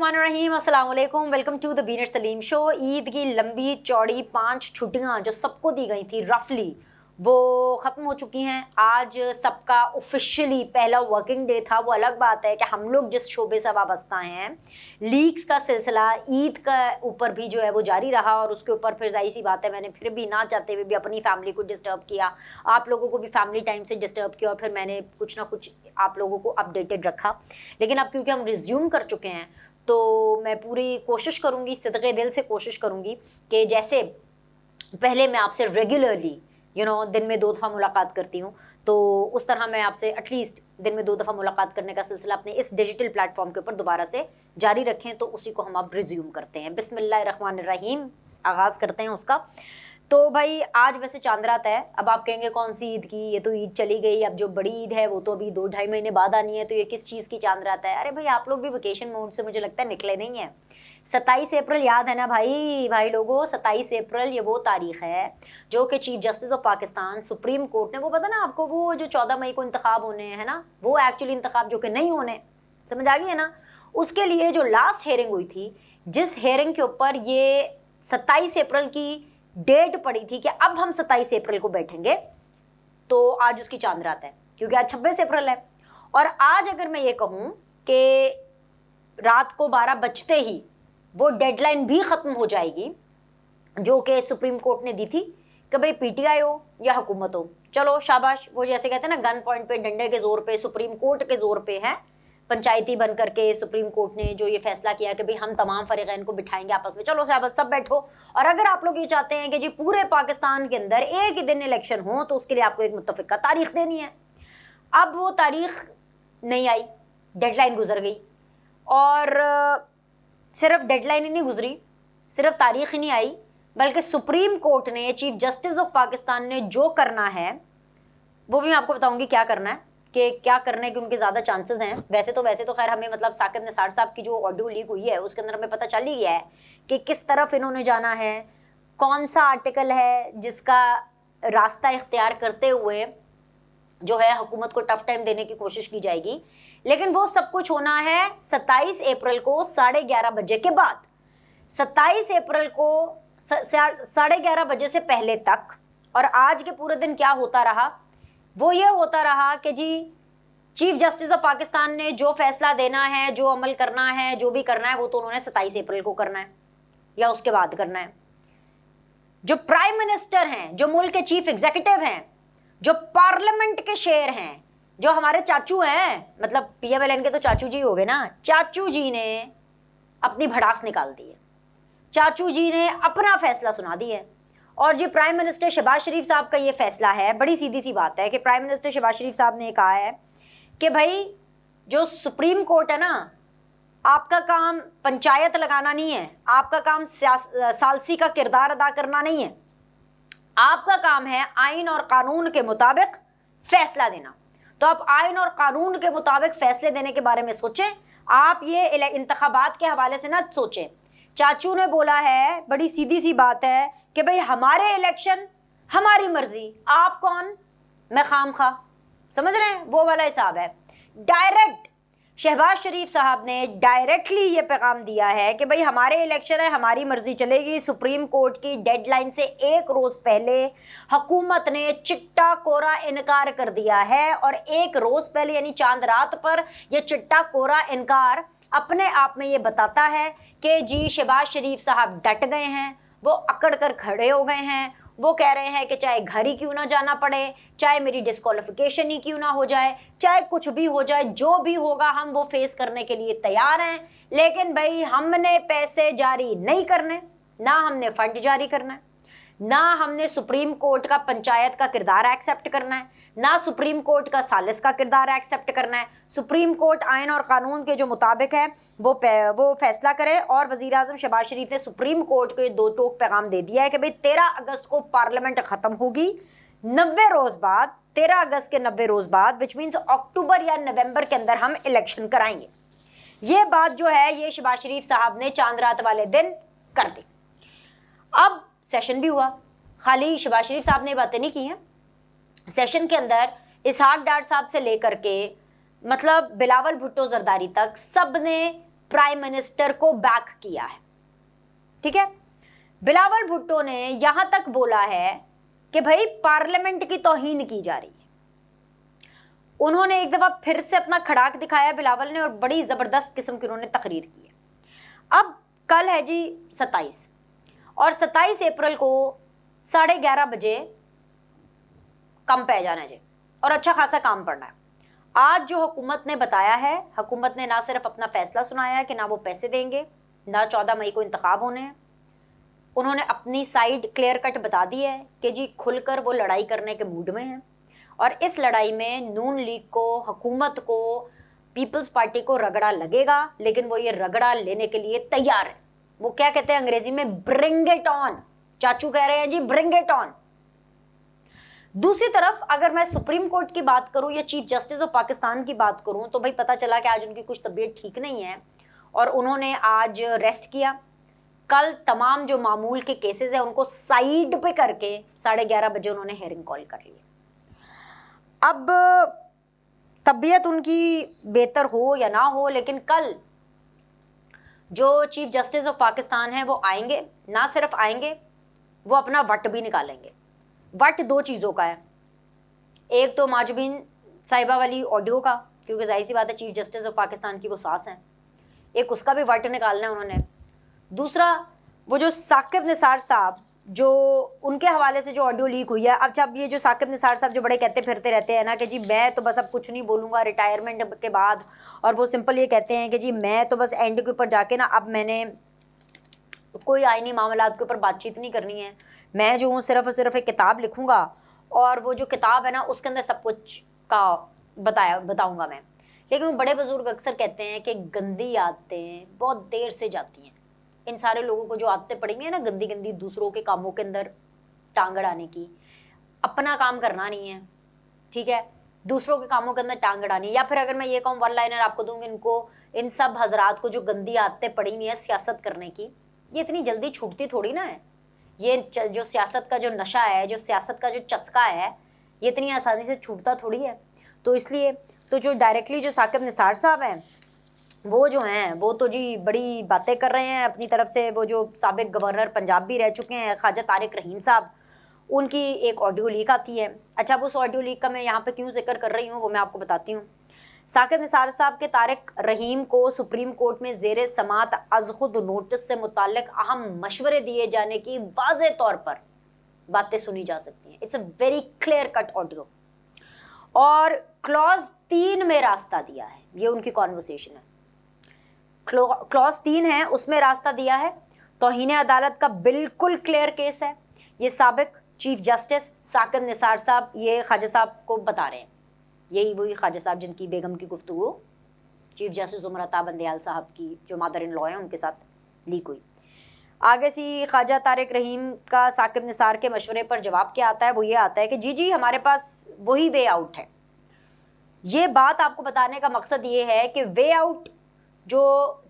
बिस्मिल्लाहिर्रहमानिर्रहीम, अस्सलाम वालेकुम। वेलकम टू द बीनर सलीम शो। ईद की लंबी चौड़ी 5 छुट्टियां जो सबको दी गई थी रफली, वो ख़त्म हो चुकी हैं। आज सबका ऑफिशियली पहला वर्किंग डे था। वो अलग बात है कि हम लोग जिस शोबे से वाबस्ता हैं, लीक्स का सिलसिला ईद का ऊपर भी जो है वो जारी रहा और उसके ऊपर फिर जाहिर सी बात है मैंने फिर भी ना चाहते हुए भी अपनी फैमिली को डिस्टर्ब किया, आप लोगों को भी फैमिली टाइम से डिस्टर्ब किया और फिर मैंने कुछ ना कुछ आप लोगों को अपडेटेड रखा। लेकिन अब क्योंकि हम रिज्यूम कर चुके हैं तो मैं पूरी कोशिश करूँगी, सिदक़े दिल से कोशिश करूँगी कि जैसे पहले मैं आपसे रेगुलरली दिन में 2 दफ़ा मुलाकात करती हूँ, तो उस तरह मैं आपसे एटलीस्ट दिन में 2 दफ़ा मुलाकात करने का सिलसिला अपने इस डिजिटल प्लेटफॉर्म के ऊपर दोबारा से जारी रखें। तो उसी को हम अब रिज्यूम करते हैं। बिस्मिल्लाहिर्रहमानिर्रहीम, आगाज़ करते हैं उसका। तो भाई आज वैसे चांद रात है। अब आप कहेंगे कौन सी ईद की, ये तो ईद चली गई, अब जो बड़ी ईद है वो तो अभी 2-2.5 महीने बाद आनी है, तो ये किस चीज़ की चांद रात है। अरे भाई आप लोग भी वेकेशन मोड से मुझे लगता है निकले नहीं है। 27 अप्रैल याद है ना भाई लोगों, 27 अप्रैल ये वो तारीख है जो कि chief justice of Pakistan supreme court ने, वो पता ना आपको, वो जो 14 मई को इंतखाब होने हैं ना, वो एक्चुअली इंतखाब जो कि नहीं होने, समझ आ गई है ना, उसके लिए जो लास्ट हेयरिंग हुई थी, जिस हेयरिंग के ऊपर ये 27 अप्रैल की डेट पड़ी थी कि अब हम 27 अप्रैल को बैठेंगे, तो आज उसकी चांद रात है क्योंकि आज 26 अप्रैल है। और आज अगर मैं ये कहूँ कि रात को 12 बजते ही वो डेडलाइन भी ख़त्म हो जाएगी जो कि सुप्रीम कोर्ट ने दी थी कि भाई पीटीआई हो या हुकूमत हो, चलो शाबाश, वो जैसे कहते हैं ना गन पॉइंट पे, डंडे के ज़ोर पे, सुप्रीम कोर्ट के ज़ोर पे है, पंचायती बन करके सुप्रीम कोर्ट ने जो ये फैसला किया कि भाई हम तमाम फरीक़ैन को बिठाएंगे आपस में, चलो शाबाश सब बैठो। और अगर आप लोग ये चाहते हैं कि जी पूरे पाकिस्तान के अंदर एक ही दिन इलेक्शन हो, तो उसके लिए आपको एक मुत्तफ़िक़ा तारीख़ देनी है। अब वो तारीख़ नहीं आई, डेडलाइन गुजर गई, और सिर्फ डेडलाइन ही नहीं गुजरी, सिर्फ तारीख़ ही नहीं आई, बल्कि सुप्रीम कोर्ट ने, चीफ जस्टिस ऑफ पाकिस्तान ने जो करना है वो भी मैं आपको बताऊंगी क्या करना है, कि क्या करने के उनके ज़्यादा चांसेस हैं। वैसे तो खैर हमें मतलब साकिब निसार साहब की जो ऑडियो लीक हुई है उसके अंदर हमें पता चल ही गया है कि किस तरफ इन्होंने जाना है, कौन सा आर्टिकल है जिसका रास्ता इख्तियार करते हुए जो है हुकूमत को टफ टाइम देने की कोशिश की जाएगी। लेकिन वो सब कुछ होना है 27 अप्रैल को 11:30 बजे के बाद। 27 अप्रैल को 11:30 बजे से पहले तक, और आज के पूरे दिन क्या होता रहा, वो ये होता रहा कि जी चीफ जस्टिस ऑफ पाकिस्तान ने जो फैसला देना है, जो अमल करना है, जो भी करना है, वो तो उन्होंने 27 अप्रैल को करना है या उसके बाद करना है। जो प्राइम मिनिस्टर हैं, जो मुल्क के चीफ एग्जीक्यूटिव हैं, जो पार्लियामेंट के शेर हैं, जो हमारे चाचू हैं, मतलब PMLN के तो चाचू जी हो गए ना, चाचू जी ने अपनी भड़ास निकाल दी है, चाचू जी ने अपना फैसला सुना दिया है। और जी प्राइम मिनिस्टर शहबाज शरीफ साहब का ये फैसला है, बड़ी सीधी सी बात है कि प्राइम मिनिस्टर शहबाज शरीफ साहब ने कहा है कि भाई जो सुप्रीम कोर्ट है ना, आपका काम पंचायत लगाना नहीं है, आपका काम सालसी का किरदार अदा करना नहीं है, आपका काम है आइन और कानून के मुताबिक फैसला देना। तो आप आइन और कानून के मुताबिक फैसले देने के बारे में सोचें, आप ये इंतखाबात के हवाले से ना सोचें। चाचू ने बोला है, बड़ी सीधी सी बात है कि भाई हमारे इलेक्शन हमारी मर्जी, आप कौन मैं खाम खा, समझ रहे हैं, वो वाला हिसाब है। डायरेक्ट शहबाज शरीफ साहब ने डायरेक्टली ये पैगाम दिया है कि भाई हमारे इलेक्शन है, हमारी मर्जी चलेगी। सुप्रीम कोर्ट की डेडलाइन से 1 रोज़ पहले हुकूमत ने चिट्टा कोरा इनकार कर दिया है, और 1 रोज़ पहले यानी चांद रात पर यह चिट्टा कोरा इनकार अपने आप में ये बताता है कि जी शहबाज शरीफ साहब डट गए हैं, वो अकड़ कर खड़े हो गए हैं। वो कह रहे हैं कि चाहे घर ही क्यों ना जाना पड़े, चाहे मेरी डिस्क्वालिफिकेशन ही क्यों ना हो जाए, चाहे कुछ भी हो जाए, जो भी होगा हम वो फेस करने के लिए तैयार हैं। लेकिन भाई हमने पैसे जारी नहीं करने, ना हमने फंड जारी करना है, ना हमने सुप्रीम कोर्ट का पंचायत का किरदार एक्सेप्ट करना है, ना सुप्रीम कोर्ट का सालिस का किरदार एक्सेप्ट करना है। सुप्रीम कोर्ट आइन और कानून के जो मुताबिक है वो फैसला करे। और वज़ीर आज़म शहबाज शरीफ ने सुप्रीम कोर्ट को 2 टोक पैगाम दे दिया है कि भाई 13 अगस्त को पार्लियामेंट ख़त्म होगी, 90 रोज़ बाद, 13 अगस्त के 90 रोज़ बाद, विच मीन्स अक्टूबर या नवंबर के अंदर हम इलेक्शन कराएंगे। ये बात जो है ये शहबाज शरीफ साहब ने चांद रात वाले दिन कर दी। अब सेशन भी हुआ, खाली शहबाज शरीफ साहब ने बातें नहीं की हैं। सेशन के अंदर इसहाक डार साहब से लेकर के मतलब बिलावल भुट्टो जरदारी तक सब ने प्राइम मिनिस्टर को बैक किया है। ठीक है, बिलावल भुट्टो ने यहां तक बोला है कि भाई पार्लियामेंट की तौहीन की जा रही है। उन्होंने एक दफा फिर से अपना खड़ाक दिखाया बिलावल ने, और बड़ी जबरदस्त किस्म की उन्होंने तकरीर की है। अब कल है जी 27, और 27 अप्रैल को 11:30 बजे कम पे जाना है जी, और अच्छा खासा काम पड़ना है। आज जो हुकूमत ने बताया है, हुकूमत ने ना सिर्फ अपना फैसला सुनाया है कि ना वो पैसे देंगे, ना 14 मई को इंतखाब होने हैं, उन्होंने अपनी साइड क्लियर कट बता दी है कि जी खुलकर वो लड़ाई करने के मूड में हैं, और इस लड़ाई में नून लीग को, हुकूमत को, पीपल्स पार्टी को रगड़ा लगेगा, लेकिन वो ये रगड़ा लेने के लिए तैयार है। वो क्या कहते हैं अंग्रेजी में, ब्रिंग इट ऑन। चाचू कह रहे हैं जी ब्रिंग इट ऑन। दूसरी तरफ अगर मैं सुप्रीम कोर्ट की बात करूं या चीफ जस्टिस ऑफ पाकिस्तान की बात करूं, तो भाई पता चला कि आज उनकी कुछ तबीयत ठीक नहीं है और उन्होंने आज रेस्ट किया। कल तमाम जो मामूल के केसेस हैं उनको साइड पे करके 11:30 बजे उन्होंने हेयरिंग कॉल कर ली। अब तबीयत उनकी बेहतर हो या ना हो, लेकिन कल जो चीफ जस्टिस ऑफ पाकिस्तान है वो आएंगे। ना सिर्फ आएंगे, वो अपना वट भी निकालेंगे। वट दो चीज़ों का है, एक तो माजबीन साहिबा वाली ऑडियो का, क्योंकि जाहिर सी बात है चीफ जस्टिस ऑफ पाकिस्तान की वो सास हैं, एक उसका भी वट निकालना है उन्होंने। दूसरा वो जो साकिब निसार साहब, जो उनके हवाले से जो ऑडियो लीक हुई है। अब जब ये जो साकिब निसार साहब जो बड़े कहते फिरते रहते हैं ना कि जी मैं तो बस अब कुछ नहीं बोलूँगा रिटायरमेंट के बाद, और वो सिंपल ये कहते हैं कि जी मैं तो बस एंड के ऊपर जाके ना अब मैंने कोई आईनी मामलात के ऊपर बातचीत नहीं करनी है, मैं जो हूँ सिर्फ और सिर्फ एक किताब लिखूँगा, और वो जो किताब है ना उसके अंदर सब कुछ का बताऊँगा मैं। लेकिन वो बड़े बुजुर्ग अक्सर कहते हैं कि गंदी आदतें बहुत देर से जाती हैं। इन सारे लोगों को जो आदतें पड़ी हुई है ना गंदी गंदी, दूसरों के कामों के अंदर टांग अड़ाने की, अपना काम करना नहीं है, ठीक है, दूसरों के कामों के अंदर टांग अड़ानी। या फिर अगर मैं ये कहूँ वन लाइनर आपको दूंगी, इनको, इन सब हजरात को जो गंदी आदतें पड़ी हुई है सियासत करने की, ये इतनी जल्दी छूटती थोड़ी ना है। ये जो सियासत का जो नशा है, जो सियासत का जो चस्का है, ये इतनी आसानी से छूटता थोड़ी है। तो इसलिए तो जो डायरेक्टली जो साकिब निसार साहब हैं वो जो हैं वो तो जी बड़ी बातें कर रहे हैं अपनी तरफ से। वो जो साबिक गवर्नर पंजाब भी रह चुके हैं ख्वाजा तारिक रहीम साहब, उनकी एक ऑडियो लीक आती है। अच्छा, अब उस ऑडियो लीक का मैं यहाँ पे क्यों जिक्र कर रही हूँ वो मैं आपको बताती हूँ। साकिब निसार साहब के तारिक रहीम को सुप्रीम कोर्ट में ज़ेरे समात अज़ खुद नोटिस से मुताल्लिक अहम मशवरे दिए जाने की वाज़े तौर पर बातें सुनी जा सकती हैं। It's a very clear cut audio, और क्लॉज 3 में रास्ता दिया है, ये उनकी कॉन्वर्सेशन है। क्लॉज 3 है उसमें रास्ता दिया है। तौहीन अदालत का बिल्कुल क्लियर केस है। ये साबिक चीफ जस्टिस साकिब निसार साहब ये ख्वाजा साहब को बता रहे हैं, यही वही ख्वाजा साहब जिनकी बेगम की गुफ्तगू चीफ जस्टिस उमर अता बंदयाल साहब की जो मदर इन लॉ हैं उनके साथ लीक हुई। आगे से ख्वाजा तारिक रहीम का साकिब निसार के मशवरे पर जवाब क्या आता है, वो ये आता है कि जी हमारे पास वही वे आउट है। ये बात आपको बताने का मकसद ये है कि वे आउट जो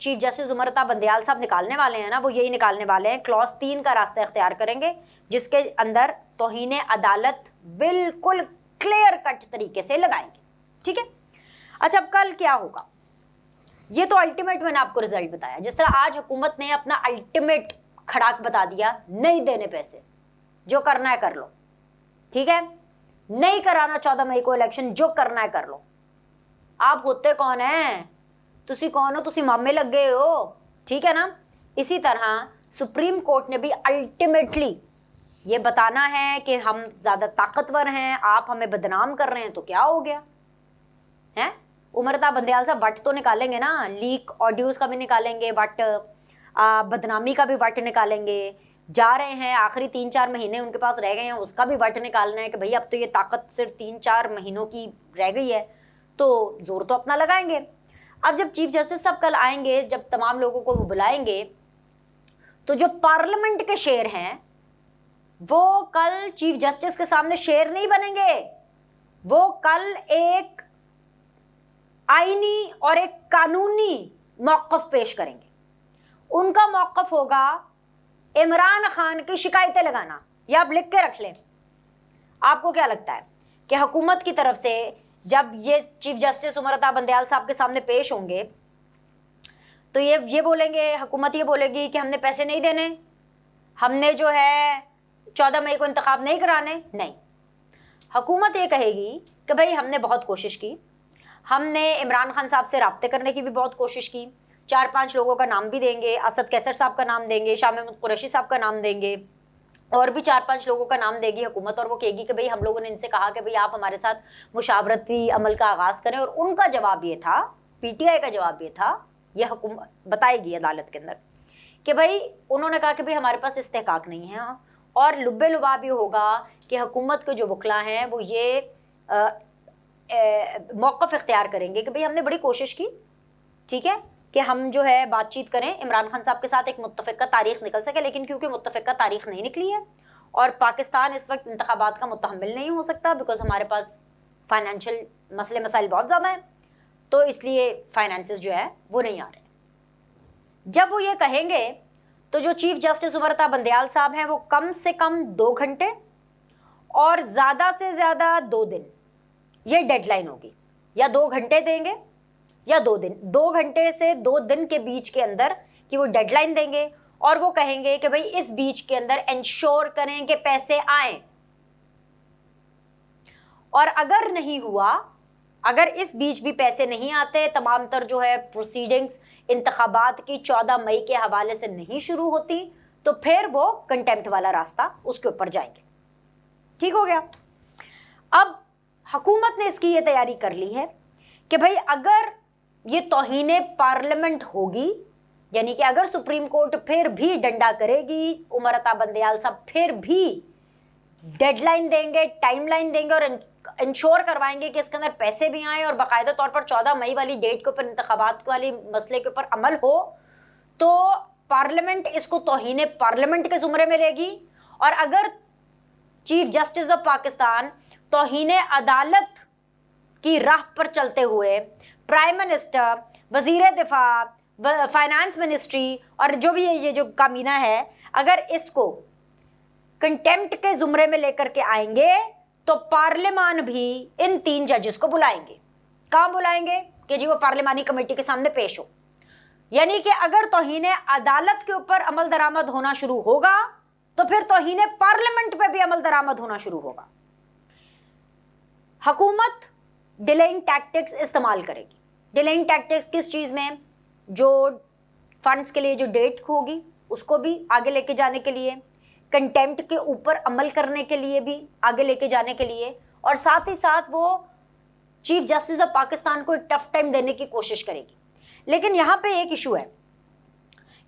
चीफ जस्टिस उमर अता बंदयाल साहब निकालने वाले हैं ना, वो यही निकालने वाले हैं, क्लॉज 3 का रास्ता इख्तियार करेंगे, जिसके अंदर तौहीन अदालत बिल्कुल क्लियर कट तरीके से लगाएंगे। ठीक है। अच्छा, अब कल क्या होगा, ये तो अल्टीमेट मैंने आपको रिजल्ट बताया। जिस तरह आज हुकूमत ने अपना अल्टीमेट खड़ाक बता दिया, नहीं देने पैसे, जो करना है कर लो, ठीक है, नहीं कराना 14 मई को इलेक्शन, जो करना है कर लो। आप होते कौन हैं, तुसी कौन हो, तुसी मामे लग गए हो, ठीक है ना। इसी तरह सुप्रीम कोर्ट ने भी अल्टीमेटली ये बताना है कि हम ज़्यादा ताकतवर हैं, आप हमें बदनाम कर रहे हैं, तो क्या हो गया है। उमर अता बंदयाल साहब वट तो निकालेंगे ना, लीक ऑडियोज़ का भी निकालेंगे वट, बदनामी का भी वट निकालेंगे। जा रहे हैं, आखिरी 3-4 महीने उनके पास रह गए हैं, उसका भी वट निकालना है कि भाई अब तो ये ताकत सिर्फ 3-4 महीनों की रह गई है, तो जोर तो अपना लगाएंगे। अब जब चीफ जस्टिस साहब कल आएंगे, जब तमाम लोगों को वो बुलाएंगे, तो जो पार्लियामेंट के शेर हैं वो कल चीफ जस्टिस के सामने शेर नहीं बनेंगे, वो कल एक आईनी और एक कानूनी मौक़िफ़ पेश करेंगे। उनका मौक़िफ़ होगा इमरान खान की शिकायतें लगाना। या आप लिख के रख लें। आपको क्या लगता है कि हुकूमत की तरफ से जब ये चीफ जस्टिस उमर अता बंदयाल साहब के सामने पेश होंगे तो ये बोलेंगे, हुकूमत ये बोलेगी कि हमने पैसे नहीं देने, हमने जो है 14 मई को इंतखाब नहीं कराने। नहीं, हुकूमत ये कहेगी कि भाई हमने बहुत कोशिश की, हमने इमरान खान साहब से रब्ते करने की भी बहुत कोशिश की, 4-5 लोगों का नाम भी देंगे, असद कैसर साहब का नाम देंगे, शाह महमूद कुरैशी साहब का नाम देंगे, और भी 4-5 लोगों का नाम देगी हुकूमत, और वो कहेगी कि भाई हम लोगों ने इनसे कहा कि भाई आप हमारे साथ मुशावरती अमल का आगाज़ करें। और उनका जवाब ये था, PTI का जवाब ये था, यह हुकूमत बताएगी अदालत के अंदर, कि भाई उन्होंने कहा कि भाई हमारे पास इस्तेहकाक नहीं है, और लुब्बे लुबाब ये होगा कि हुकूमत के जो वकला हैं वो ये मौक़िफ़ इख्तियार करेंगे कि भाई हमने बड़ी कोशिश की, ठीक है, कि हम जो है बातचीत करें इमरान खान साहब के साथ, एक मुत्तफ़िक़ा तारीख़ निकल सके, लेकिन क्योंकि मुत्तफ़िक़ा तारीख़ नहीं निकली है और पाकिस्तान इस वक्त इंतखाबात का मुतहम्मिल नहीं हो सकता, बिकॉज हमारे पास फाइनेंशियल मसले मसाइल बहुत ज़्यादा हैं, तो इसलिए फाइनेंसेस जो है वो नहीं आ रहे। जब वो ये कहेंगे तो जो चीफ जस्टिस उमर अता बंदयाल साहब हैं वो कम से कम 2 घंटे और ज़्यादा से ज़्यादा 2 दिन, ये डेडलाइन होगी, या 2 घंटे देंगे या 2 दिन, 2 घंटे से 2 दिन के बीच के अंदर कि वो डेडलाइन देंगे, और वो कहेंगे कि भाई इस बीच के अंदर इंश्योर करें कि पैसे आए। और अगर नहीं हुआ, अगर इस बीच भी पैसे नहीं आते, तमाम तर जो है प्रोसीडिंग्स इंतखाबात की 14 मई के हवाले से नहीं शुरू होती, तो फिर वो कंटेम्प्ट वाला रास्ता उसके ऊपर जाएंगे। ठीक हो गया। अब हुकूमत ने इसकी ये तैयारी कर ली है कि भाई अगर ये तौहीने पार्लियामेंट होगी, यानी कि अगर सुप्रीम कोर्ट फिर भी डंडा करेगी, उमर अता बंदयाल साहब फिर भी डेडलाइन देंगे, टाइमलाइन देंगे और इंश्योर करवाएंगे कि इसके अंदर पैसे भी आए और बाकायदा तौर पर 14 मई वाली डेट के ऊपर इंतखाबात वाली मसले के ऊपर अमल हो, तो पार्लियामेंट इसको तौहीने पार्लियामेंट के ज़ुमरे में लेगी। और अगर चीफ जस्टिस ऑफ पाकिस्तान तौहीने अदालत की राह पर चलते हुए प्राइम मिनिस्टर, वज़ीर दिफा, फाइनेंस मिनिस्ट्री और जो भी ये जो कामीना है, अगर इसको कंटेम्प्ट के ज़ुमरे में लेकर के आएंगे, तो पार्लियामान भी इन 3 जजेस को बुलाएंगे। कहाँ बुलाएंगे? कि जी वो पार्लियामानी कमेटी के सामने पेश हो। यानी कि अगर तौहीने अदालत के ऊपर अमल दरामद होना शुरू होगा, तो फिर तौहीने पार्लियामेंट पे भी अमल दरामद होना शुरू होगा। हुकूमत डिलेइंग टैक्टिक्स इस्तेमाल करेगी। डिलेइंग टैक्टिक्स किस चीज़ में? जो फंड्स के लिए जो डेट होगी उसको भी आगे लेके जाने के लिए, कंटेम्प्ट के ऊपर अमल करने के लिए भी आगे लेके जाने के लिए, और साथ ही साथ वो चीफ जस्टिस ऑफ पाकिस्तान को एक टफ टाइम देने की कोशिश करेगी। लेकिन यहाँ पे एक इशू है।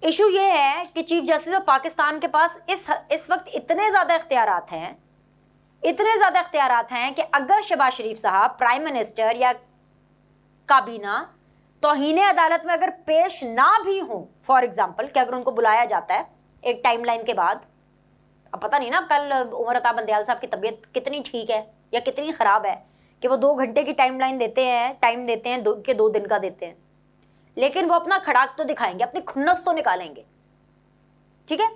इशू ये है कि चीफ जस्टिस ऑफ पाकिस्तान के पास इस वक्त इतने ज़्यादा इख्तियारात हैं कि अगर शहबाज शरीफ साहब प्राइम मिनिस्टर या काबीना तौहीने अदालत में अगर पेश ना भी हो, फॉर एग्जाम्पल कि अगर उनको बुलाया जाता है एक टाइमलाइन के बाद, अब पता नहीं ना कल उमर अता बंदयाल साहब की तबीयत कितनी ठीक है या कितनी ख़राब है कि वो 2 घंटे की टाइम देते हैं 2 दिन का देते हैं, लेकिन वो अपना खड़ाक तो दिखाएंगे, अपनी खुन्नस तो निकालेंगे। ठीक है।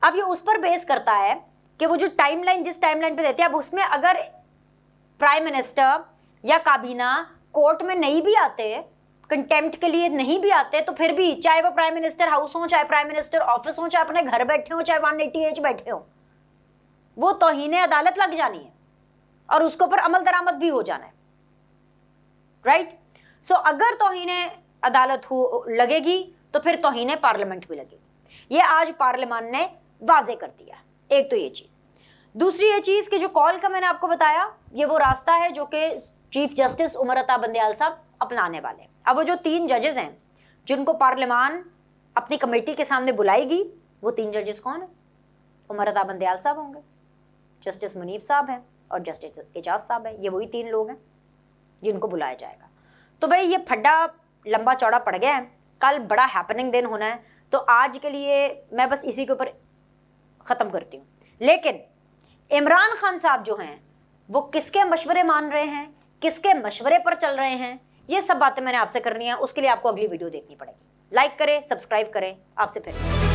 अब ये उस पर बेस करता है कि वो जो टाइमलाइन जिस टाइमलाइन पे देते हैं, अब उसमें अगर प्राइम मिनिस्टर या काबीना कोर्ट में नहीं भी आते, कंटेम्प्ट के लिए नहीं भी आते, तो फिर भी चाहे वो प्राइम मिनिस्टर हाउस हो, चाहे प्राइम मिनिस्टर ऑफिस हो, चाहे अपने घर बैठे हो, चाहे 180H बैठे हो, वो तौहीने अदालत लग जानी है और उसके ऊपर अमल दरामद भी हो जाना है। राइट। सो अगर तौहीने अदालत लगेगी तो फिर तौहीने पार्लियामेंट भी लगेगी। ये आज पार्लियामान ने वाजे कर दिया। एक तो ये चीज़। दूसरी ये चीज़ कि जो कॉल का मैंने आपको बताया, ये वो रास्ता है जो कि चीफ जस्टिस उमर अता बंदयाल साहब अपनाने वाले हैं। अब वो जो 3 जजेस हैं जिनको पार्लियामान अपनी कमेटी के सामने बुलाएगी, वो 3 जजेस कौन है? उमर अता बंदयाल साहब होंगे, जस्टिस मुनीब साहब हैं और जस्टिस एजाज साहब हैं। ये वही 3 लोग हैं जिनको बुलाया जाएगा। तो भाई ये फड्डा लंबा चौड़ा पड़ गया है, कल बड़ा हैपनिंग दिन होना है, तो आज के लिए मैं बस इसी के ऊपर ख़त्म करती हूँ। लेकिन इमरान खान साहब जो हैं वो किसके मशवरे मान रहे हैं, किसके मशवरे पर चल रहे हैं, ये सब बातें मैंने आपसे करनी है। उसके लिए आपको अगली वीडियो देखनी पड़ेगी। लाइक करें, सब्सक्राइब करें। आपसे फिर